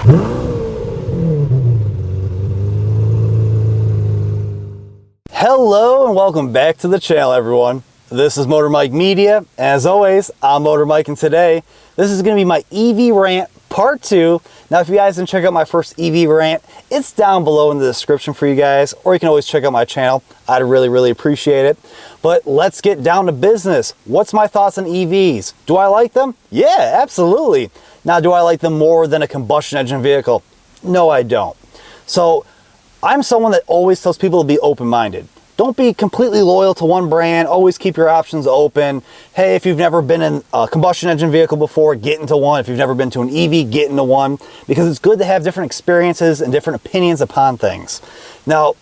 Hello and welcome back to the channel, everyone. This is Motor Mike Media. As always, I'm Motor Mike, and today this is going to be my EV rant part 2. Now, if you guys didn't check out my first EV rant, it's down below in the description for you guys, or you can always check out my channel. I'd really appreciate it. But let's get down to business. What's my thoughts on EVs? Do I like them? Yeah, absolutely. Now, do I like them more than a combustion engine vehicle? No, I don't. So I'm someone that always tells people to be open-minded. Don't be completely loyal to one brand. Always keep your options open. Hey, if you've never been in a combustion engine vehicle before, get into one. If you've never been to an EV, get into one. Because it's good to have different experiences and different opinions upon things. Now,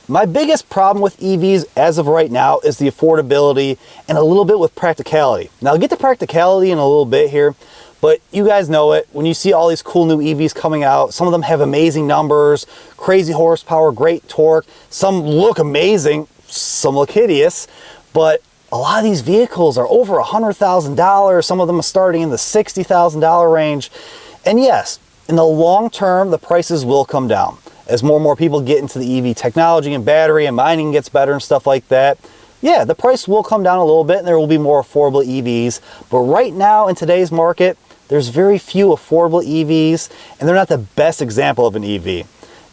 my biggest problem with EVs as of right now is the affordability and a little bit with practicality. Now, I'll get to practicality in a little bit here. But you guys know it, when you see all these cool new EVs coming out, some of them have amazing numbers, crazy horsepower, great torque. Some look amazing, some look hideous, but a lot of these vehicles are over $100,000. Some of them are starting in the $60,000 range. And yes, in the long term, the prices will come down. As more and more people get into the EV technology and battery and mining gets better and stuff like that, yeah, the price will come down a little bit and there will be more affordable EVs. But right now in today's market, there's very few affordable EVs, and they're not the best example of an EV.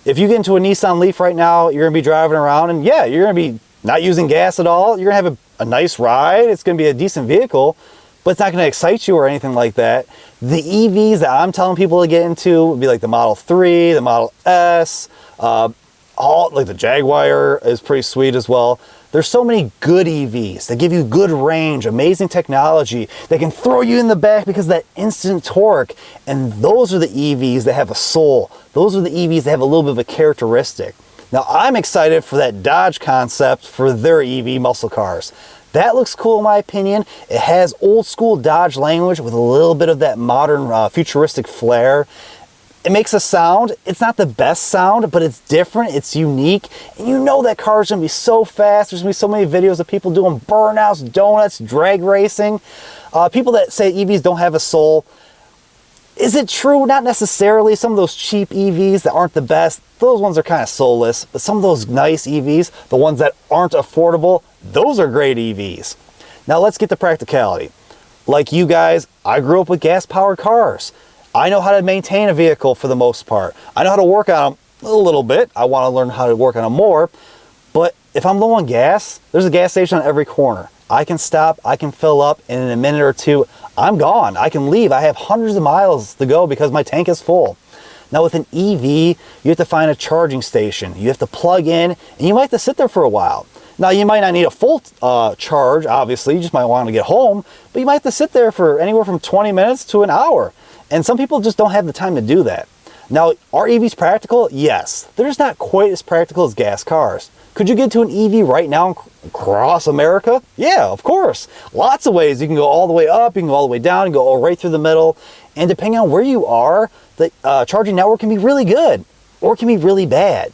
If you get into a Nissan Leaf right now, you're going to be driving around, and yeah, you're going to be not using gas at all. You're going to have a nice ride. It's going to be a decent vehicle, but it's not going to excite you or anything like that. The EVs that I'm telling people to get into would be like the Model 3, the Model S, like the Jaguar is pretty sweet as well. There's so many good EVs that give you good range, amazing technology, that can throw you in the back because of that instant torque. And those are the EVs that have a soul. Those are the EVs that have a little bit of a characteristic. Now, I'm excited for that Dodge concept for their EV muscle cars. That looks cool in my opinion. It has old school Dodge language with a little bit of that modern futuristic flair. It makes a sound. It's not the best sound, but it's different, it's unique, and you know that car's gonna be so fast. There's gonna be so many videos of people doing burnouts, donuts, drag racing. People that say EVs don't have a soul. Is it true? Not necessarily. Some of those cheap EVs that aren't the best, those ones are kind of soulless, but some of those nice EVs, the ones that aren't affordable, those are great EVs. Now let's get to practicality. Like you guys, I grew up with gas-powered cars. I know how to maintain a vehicle for the most part. I know how to work on them a little bit. I want to learn how to work on them more. But if I'm low on gas, there's a gas station on every corner. I can stop, I can fill up, and in a minute or two, I'm gone. I can leave. I have hundreds of miles to go because my tank is full. Now with an EV, you have to find a charging station. You have to plug in, and you might have to sit there for a while. Now, you might not need a full charge, obviously. You just might want to get home, but you might have to sit there for anywhere from 20 minutes to an hour. And some people just don't have the time to do that. Now, are EVs practical? Yes. They're just not quite as practical as gas cars. Could you get to an EV right now across America? Yeah, of course. Lots of ways. You can go all the way up, you can go all the way down, you can go right through the middle. And depending on where you are, the charging network can be really good or it can be really bad.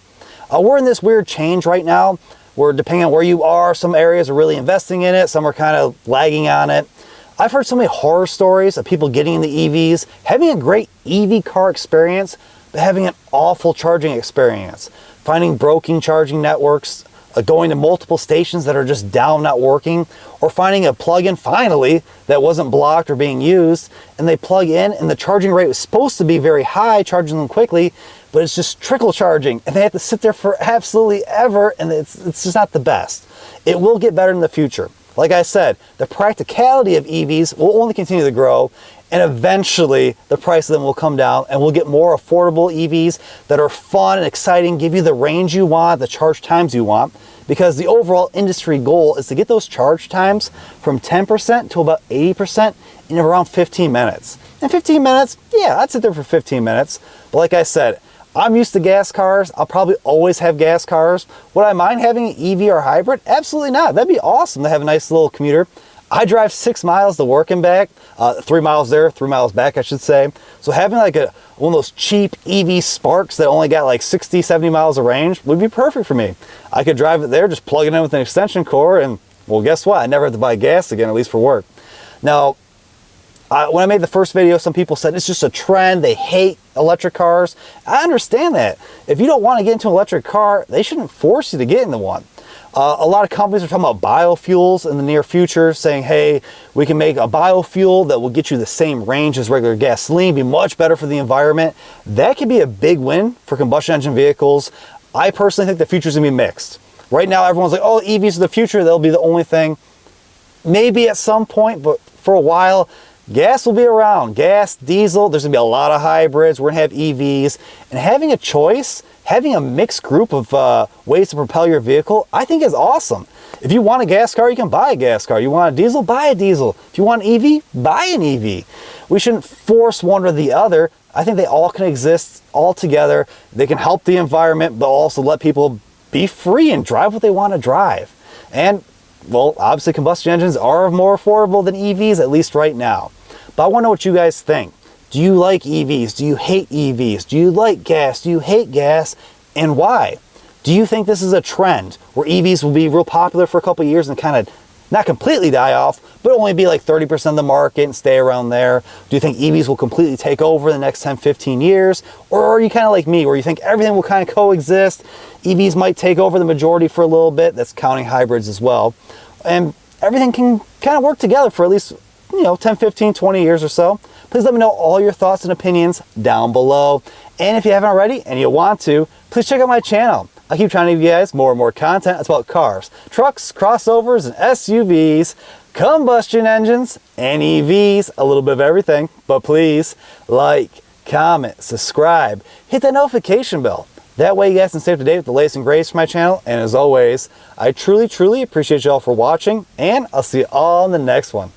We're in this weird change right now where depending on where you are, some areas are really investing in it, some are kind of lagging on it. I've heard so many horror stories of people getting into EVs, having a great EV car experience, but having an awful charging experience. Finding broken charging networks, going to multiple stations that are just down, not working, or finding a plug-in finally that wasn't blocked or being used, and they plug in and the charging rate was supposed to be very high, charging them quickly, but it's just trickle charging, and they have to sit there for absolutely ever, and it's just not the best. It will get better in the future. Like I said, the practicality of EVs will only continue to grow, and eventually the price of them will come down and we'll get more affordable EVs that are fun and exciting, give you the range you want, the charge times you want, because the overall industry goal is to get those charge times from 10% to about 80% in around 15 minutes. In 15 minutes, yeah, I'd sit there for 15 minutes. But like I said, I'm used to gas cars. I'll probably always have gas cars. Would I mind having an EV or hybrid? Absolutely not. That'd be awesome to have a nice little commuter. I drive 6 miles to work and back, 3 miles there, 3 miles back, I should say. So having like one of those cheap EV Sparks that only got like 60, 70 miles of range would be perfect for me. I could drive it there, just plug it in with an extension cord, and well, guess what? I never have to buy gas again, at least for work. Now, When I made the first video, some people said it's just a trend. They hate electric cars. I understand that. If you don't want to get into an electric car, they shouldn't force you to get into one. A lot of companies are talking about biofuels in the near future, saying, hey, we can make a biofuel that will get you the same range as regular gasoline, be much better for the environment. That could be a big win for combustion engine vehicles. I personally think the future is going to be mixed. Right now, everyone's like, oh, EVs are the future. They'll be the only thing. Maybe at some point, but for a while, gas will be around. Gas, diesel, there's going to be a lot of hybrids. We're going to have EVs. And having a choice, having a mixed group of ways to propel your vehicle, I think is awesome. If you want a gas car, you can buy a gas car. You want a diesel, buy a diesel. If you want an EV, buy an EV. We shouldn't force one or the other. I think they all can exist all together. They can help the environment, but also let people be free and drive what they want to drive. And, well, obviously combustion engines are more affordable than EVs, at least right now. But I want to know what you guys think. Do you like EVs? Do you hate EVs? Do you like gas? Do you hate gas? And why? Do you think this is a trend where EVs will be real popular for a couple of years and kind of not completely die off, but only be like 30% of the market and stay around there? Do you think EVs will completely take over the next 10, 15 years? Or are you kind of like me, where you think everything will kind of coexist? EVs might take over the majority for a little bit. That's counting hybrids as well. And everything can kind of work together for at least, 10, 15, 20 years or so. Please let me know all your thoughts and opinions down below. And if you haven't already and you want to, please check out my channel. I keep trying to give you guys more and more content. It's about cars, trucks, crossovers, and SUVs, combustion engines, and EVs, a little bit of everything. But please like, comment, subscribe, hit that notification bell. That way you guys can stay up to date with the latest and greatest from my channel. And as always, I truly, truly appreciate you all for watching, and I'll see you all in the next one.